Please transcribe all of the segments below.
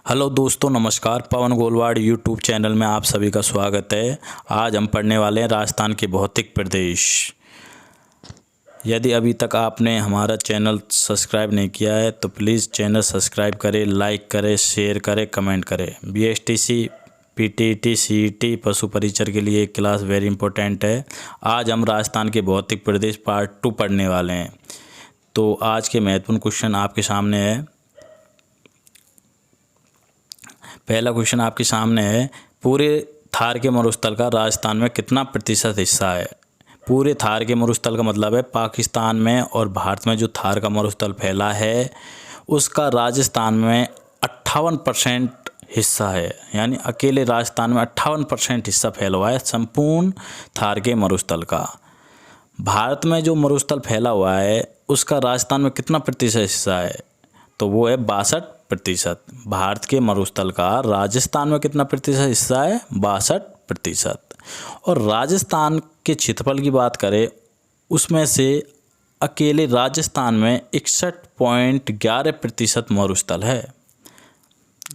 Hello दोस्तों, नमस्कार। पवन Golwad YouTube channel में आप सभी का स्वागत है। आज हम पढ़ने वाले हैं राजस्थान के भौतिक प्रदेश। यदि अभी तक आपने हमारा चैनल सब्सक्राइब नहीं किया है तो प्लीज़ चैनल सब्सक्राइब करें, लाइक करें, शेयर करें, कमेंट करें। बीएसटीसी, पीटीटी, सीईटी पशु परिचर के लिए एक क्लास वेरी इंपॉर्टेंट है। आज हम राजस्थान के भौतिक प्रदेश पार्ट 2 पढ़ने वाले हैं। तो आज के महत्वपूर्ण क्वेश्चन आपके सामने है। पहला क्वेश्चन आपके सामने है, पूरे थार के मरुस्थल का राजस्थान में कितना प्रतिशत हिस्सा है? पूरे थार के मरुस्थल का मतलब है पाकिस्तान में और भारत में जो थार का मरुस्थल फैला है उसका राजस्थान में 58% हिस्सा है। यानी अकेले राजस्थान में 58% हिस्सा फैला हुआ है संपूर्ण थार के मरुस्थल का। भारत में जो मरुस्थल फैला हुआ है उसका राजस्थान में कितना प्रतिशत हिस्सा है? तो वो है 62%। भारत के मरुस्थल का राजस्थान में कितना प्रतिशत हिस्सा है? 62%। और राजस्थान के क्षेत्रफल की बात करें उसमें से अकेले राजस्थान में 61.11% मरुस्थल है।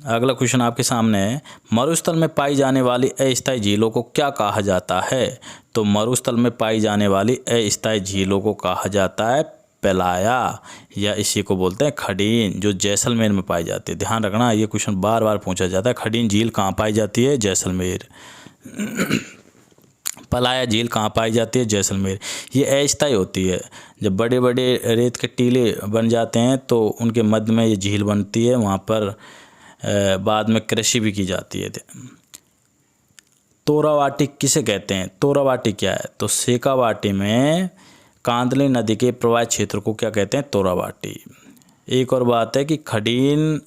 अगला क्वेश्चन आपके सामने है, मरुस्थल में पाई जाने वाली अस्थायी झीलों को क्या कहा जाता है? तो मरुस्थल में पाई जाने वाली अस्थायी झीलों को कहा जाता है पेलाया, या इसी को बोलते हैं खडीन, जो जैसलमेर में पाई जाती है। ध्यान रखना, ये क्वेश्चन बार बार पूछा जाता है। खडीन झील कहाँ पाई जाती है? जैसलमेर। पलाया झील कहाँ पाई जाती है? जैसलमेर। ये अस्थायी होती है। जब बड़े बड़े रेत के टीले बन जाते हैं तो उनके मध्य में ये झील बनती है, वहाँ पर बाद में कृषि भी की जाती है। तोरावाटी किसे कहते हैं? तोरावाटी क्या है? तो शेखावाटी में कांदली नदी के प्रवाह क्षेत्र को क्या कहते हैं? तोरावाटी। एक और बात है कि खडीन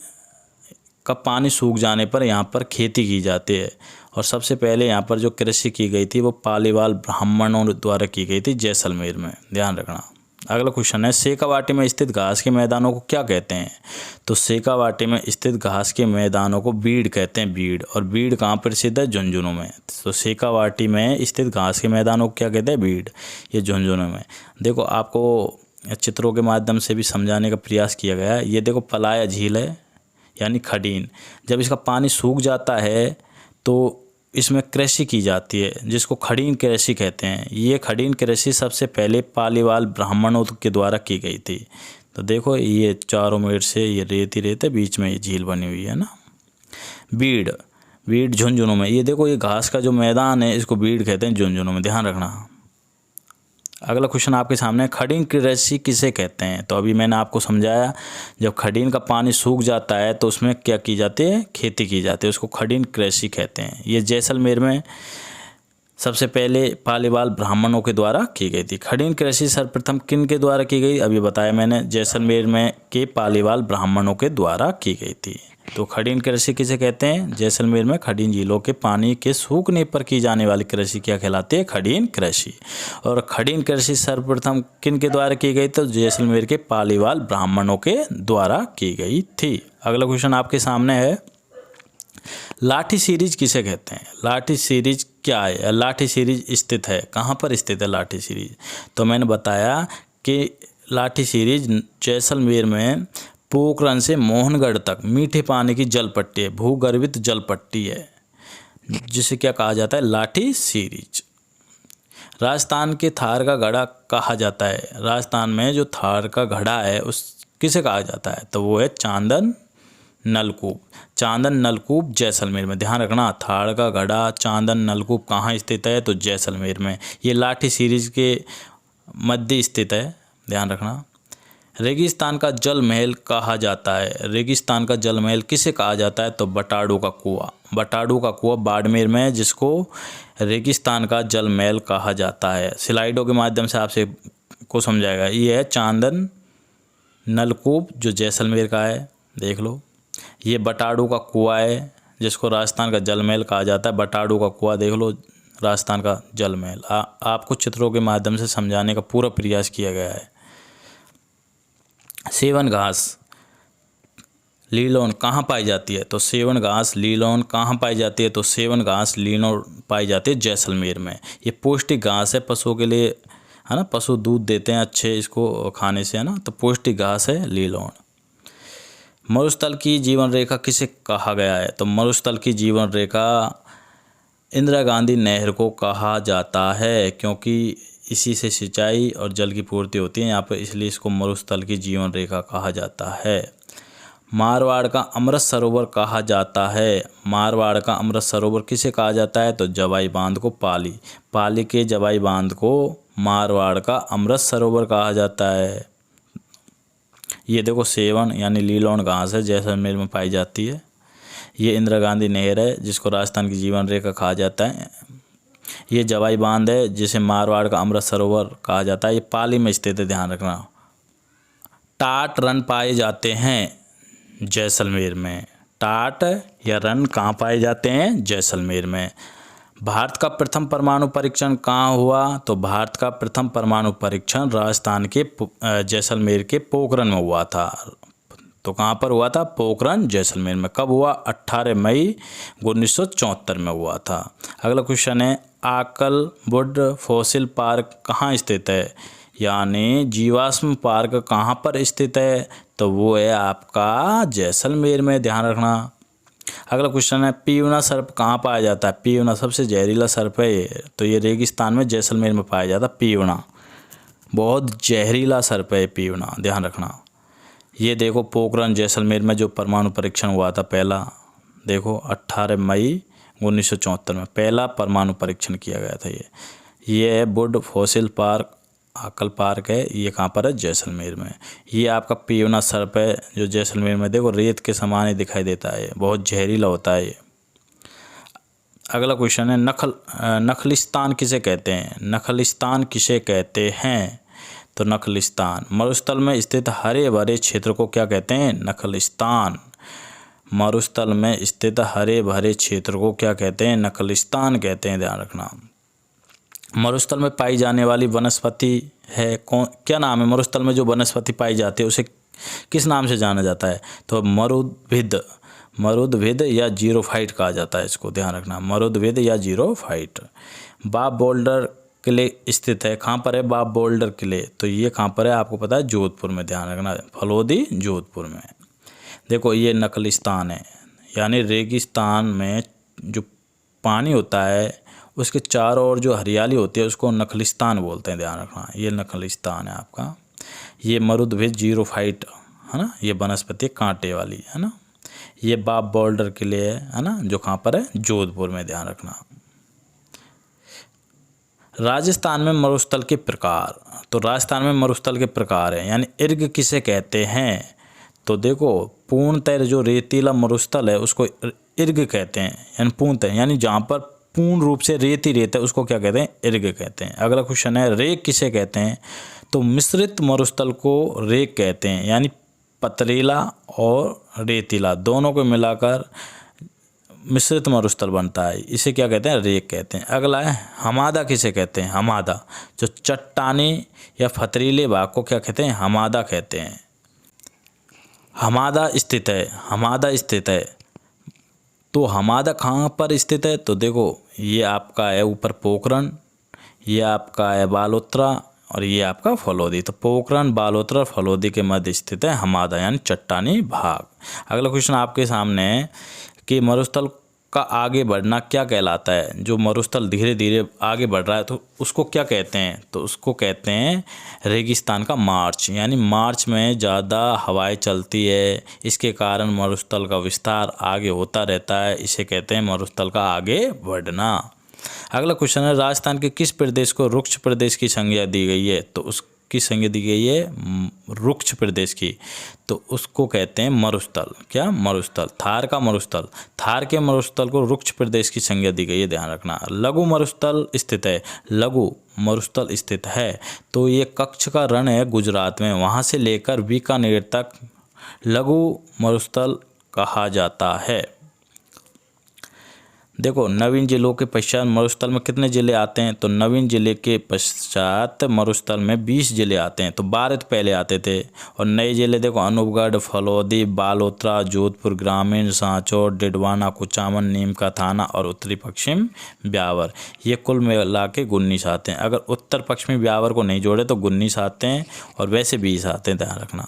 का पानी सूख जाने पर यहाँ पर खेती की जाती है, और सबसे पहले यहाँ पर जो कृषि की गई थी वो पालीवाल ब्राह्मणों द्वारा की गई थी जैसलमेर में। ध्यान रखना। अगला क्वेश्चन है, शेखावाटी में स्थित घास के मैदानों को क्या कहते हैं? तो शेखावाटी में स्थित घास के मैदानों को बीड़ कहते हैं। बीड़। और बीड़ कहाँ प्रसिद्ध है? झुंझुनू में। तो शेखावाटी में स्थित घास के मैदानों को क्या कहते हैं? बीड़। ये झुंझुनू में। देखो, आपको चित्रों के माध्यम से भी समझाने का प्रयास किया गया है। ये देखो, पलाया झील है यानी खडीन। जब इसका पानी सूख जाता है तो इसमें कृषि की जाती है जिसको खडीन कृषि कहते हैं। ये खडीन कृषि सबसे पहले पालीवाल ब्राह्मणों के द्वारा की गई थी। तो देखो, ये चारों मेर से ये रेत ही रेत है, बीच में ये झील बनी हुई है ना। बीड़। बीड़ झुंझुनू में। ये देखो, ये घास का जो मैदान है इसको बीड़ कहते हैं, झुंझुनू में। ध्यान रखना। अगला क्वेश्चन आपके सामने, खडीन कृषि किसे कहते हैं? तो अभी मैंने आपको समझाया, जब खडीन का पानी सूख जाता है तो उसमें क्या की जाती है? खेती की जाती है। उसको खडीन कृषि कहते हैं। ये जैसलमेर में सबसे पहले पालीवाल ब्राह्मणों के द्वारा की गई थी। खडीन कृषि सर्वप्रथम किन के द्वारा की गई? अभी बताया मैंने, जैसलमेर में के पालीवाल ब्राह्मणों के द्वारा की गई थी। तो खडीन कृषि किसे कहते हैं? जैसलमेर में खडीन झीलों के पानी के सूखने पर की जाने वाली कृषि क्या कहलाती है? खडीन कृषि। और खडीन कृषि सर्वप्रथम किन के द्वारा की गई? तो जैसलमेर के पालीवाल ब्राह्मणों के द्वारा की गई थी। अगला क्वेश्चन आपके सामने है, लाठी सीरीज किसे कहते हैं? लाठी सीरीज क्या है? लाठी सीरीज स्थित है कहाँ पर? स्थित है लाठी सीरीज। तो मैंने बताया कि लाठी सीरीज जैसलमेर में पोखरण से मोहनगढ़ तक मीठे पानी की जल पट्टी है, भूगर्भित जल पट्टी है, जिसे क्या कहा जाता है? लाठी सीरीज। राजस्थान के थार का घड़ा कहा जाता है। राजस्थान में जो थार का घड़ा है उस किसे कहा जाता है? तो वो है चांदन नलकूप। चांदन नलकूप जैसलमेर में। ध्यान रखना, थार का घड़ा चांदन नलकूप कहाँ स्थित है? तो जैसलमेर में। ये लाठी सीरीज के मध्य स्थित है। ध्यान रखना। रेगिस्तान का जल महल कहा जाता है। रेगिस्तान का जल महल किसे कहा जाता है? तो बटाड़ू का कुआं। बटाड़ू का कुआं बाड़मेर में है, जिसको रेगिस्तान का जल महल कहा जाता है। स्लाइडों के माध्यम से आपसे को समझाएगा। ये है चांदन नलकूप जो जैसलमेर का है, देख लो। ये बटाड़ू का कुआं है जिसको राजस्थान का जल महल कहा जाता है। बटाड़ू का कुआं देख लो, राजस्थान का जल महल। आपको चित्रों के माध्यम से समझाने का पूरा प्रयास किया गया है। सेवन घास लीलोन कहाँ पाई जाती है? तो सेवन घास लीलोन कहाँ पाई जाती है? तो सेवन घास लीलोन पाई जाती है जैसलमेर में। ये पौष्टिक घास है पशुओं के लिए, है ना। पशु दूध देते हैं अच्छे इसको खाने से, है ना। तो पौष्टिक घास है लीलोन। मरुस्थल की जीवन रेखा किसे कहा गया है? तो मरुस्थल की जीवन रेखा इंदिरा गांधी नहर को कहा जाता है, क्योंकि इसी से सिंचाई और जल की पूर्ति होती है यहाँ पर, इसलिए इसको मरुस्थल की जीवन रेखा कहा जाता है। मारवाड़ का अमृत सरोवर कहा जाता है। मारवाड़ का अमृत सरोवर किसे कहा जाता है? तो जवाई बांध को, पाली के जवाई बांध को मारवाड़ का अमृत सरोवर कहा जाता है। ये देखो सेवन यानी लीलोन घास है, जैसलमेर में पाई जाती है। ये इंदिरा गांधी नहर है जिसको राजस्थान की जीवन रेखा कहा जाता है। ये जवाई बांध है जिसे मारवाड़ का अमृत सरोवर कहा जाता है। ये पाली में स्थित है, ध्यान रखना। टाट रन पाए जाते हैं जैसलमेर में। टाट या रन कहाँ पाए जाते हैं? जैसलमेर में। भारत का प्रथम परमाणु परीक्षण कहाँ हुआ? तो भारत का प्रथम परमाणु परीक्षण राजस्थान के जैसलमेर के पोखरण में हुआ था। तो कहाँ पर हुआ था? पोखरण, जैसलमेर में। कब हुआ? 18 मई 1974 में हुआ था। अगला क्वेश्चन है, आकलवुड फॉसिल पार्क कहाँ स्थित है? यानी जीवाश्म पार्क कहाँ पर स्थित है? तो वो है आपका जैसलमेर में, ध्यान रखना। अगला क्वेश्चन है, पीवना सर्प कहाँ पाया जाता है? पीवना सबसे जहरीला सर्प है ये, तो ये रेगिस्तान में जैसलमेर में पाया जाता है। पीवना बहुत जहरीला सर्प है पीवना, ध्यान रखना। ये देखो पोखरण जैसलमेर में जो परमाणु परीक्षण हुआ था पहला, देखो 18 मई 1974 में पहला परमाणु परीक्षण किया गया था। ये है वुड फॉसिल पार्क, आकल पार्क है, ये कहाँ पर है? जैसलमेर में। ये आपका पीवना सर्प है जो जैसलमेर में, देखो रेत के समान ही दिखाई देता है, बहुत जहरीला होता है ये। अगला क्वेश्चन है, नखलिस्तान किसे कहते हैं? नखलिस्तान किसे कहते हैं? तो नखलिस्तान मरुस्थल में स्थित हरे भरे क्षेत्र को क्या कहते हैं? नखलिस्तान। मरुस्थल में स्थित हरे भरे क्षेत्र को क्या कहते हैं? नखलिस्तान कहते हैं, ध्यान रखना। मरुस्थल में पाई जाने वाली वनस्पति है कौन? क्या नाम है मरुस्थल में जो वनस्पति पाई जाती है उसे किस नाम से जाना जाता है? तो मरुदभिद या जीरोफाइट कहा जाता है इसको, ध्यान रखना। मरुदभिद या जीरोफाइट। बाब बोल्डर किले स्थित है, कहाँ पर है बाब बोल्डर किले? तो ये कहाँ पर है? आपको पता है जोधपुर में, ध्यान रखना। फलोदी जोधपुर में। देखो ये नखलिस्तान है, यानी रेगिस्तान में जो पानी होता है उसके चारों ओर जो हरियाली होती है उसको नखलिस्तान बोलते हैं, ध्यान रखना। ये नखलिस्तान है आपका। ये मरुदभिद जीरोफाइट है ना, ये वनस्पति कांटे वाली है ना। ये बाब बोल्डर किले है ना, जो कहाँ पर है? जोधपुर में, ध्यान रखना। राजस्थान में मरुस्थल के प्रकार, तो राजस्थान में मरुस्थल के प्रकार है, यानी इर्ग किसे कहते हैं? तो देखो पूर्णतः जो रेतीला मरुस्थल है उसको इर्ग कहते हैं, यानी पूर्णतः, यानी जहाँ पर पूर्ण रूप से रेत ही रेत है उसको क्या कहते हैं? इर्ग कहते हैं। अगला क्वेश्चन है, रेक किसे कहते हैं? तो मिश्रित मरुस्थल को रेक कहते हैं, यानी पथरीला और रेतीला दोनों को मिलाकर मिश्रित मरुस्थल बनता है, इसे क्या कहते हैं? रेक कहते हैं। अगला है, हमादा किसे कहते हैं? हमादा जो चट्टानी या पथरीले भाग को क्या कहते हैं? हमादा कहते हैं। हमादा स्थित है। तो हमादा कहाँ पर स्थित है? तो देखो ये आपका है ऊपर पोखरण, ये आपका है बालोतरा और ये आपका फलोदी। तो पोखरण, बालोतरा, फलोदी के मध्य स्थित है हमादा, यानी चट्टानी भाग। अगला क्वेश्चन आपके सामने है कि मरुस्थल का आगे बढ़ना क्या कहलाता है? जो मरुस्थल धीरे धीरे आगे बढ़ रहा है तो उसको क्या कहते हैं? तो उसको कहते हैं रेगिस्तान का मार्च, यानी मार्च में ज़्यादा हवाएं चलती है, इसके कारण मरुस्थल का विस्तार आगे होता रहता है, इसे कहते हैं मरुस्थल का आगे बढ़ना। अगला क्वेश्चन है, राजस्थान के किस प्रदेश को रुक्ष प्रदेश की संज्ञा दी गई है? तो उसकी संज्ञा दी गई है रुक्ष प्रदेश की, तो उसको कहते हैं मरुस्थल। क्या? मरुस्थल। थार का मरुस्थल, थार के मरुस्थल को रुक्ष प्रदेश की संज्ञा दी गई है, ध्यान रखना। लघु मरुस्थल स्थित है, लघु मरुस्थल स्थित है तो ये कच्छ का रण है गुजरात में, वहाँ से लेकर बीकानेर तक लघु मरुस्थल कहा जाता है। देखो नवीन जिलों के पश्चात मरुस्थल में कितने ज़िले आते हैं? तो नवीन ज़िले के पश्चात मरुस्थल में 20 ज़िले आते हैं, तो 12 तो पहले आते थे। और नए ज़िले देखो अनूपगढ़, फलोदी, बालोतरा, जोधपुर ग्रामीण, सांचौर, डिडवाना, कुचामन, नीम का थाना और उत्तरी पश्चिम ब्यावर, ये कुल मिला के 19 आते हैं। अगर उत्तर पश्चिमी ब्यावर को नहीं जोड़े तो 19 आते हैं और वैसे 20 आते हैं, ध्यान रखना।